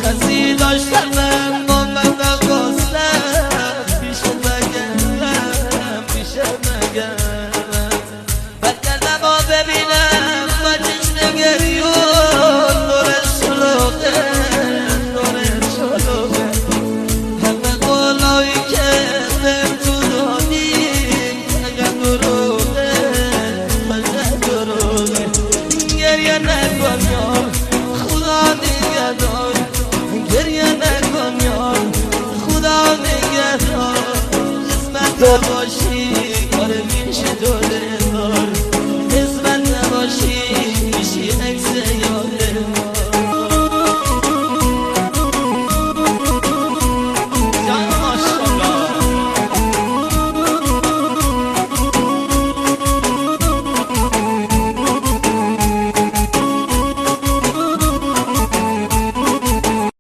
کسی داشتم با من نخواستم پیش مگرم پیش مگرم بکردم با ببینم با چشم گریون نور شلوغه نور شلوغه همه قولایی که بهم تو دادی اگر دروغه اگر دروغه گریه نکن یار خدا نگهدار گریه نکن یار خدا نگهدار قسمت باشی کار میشه دوره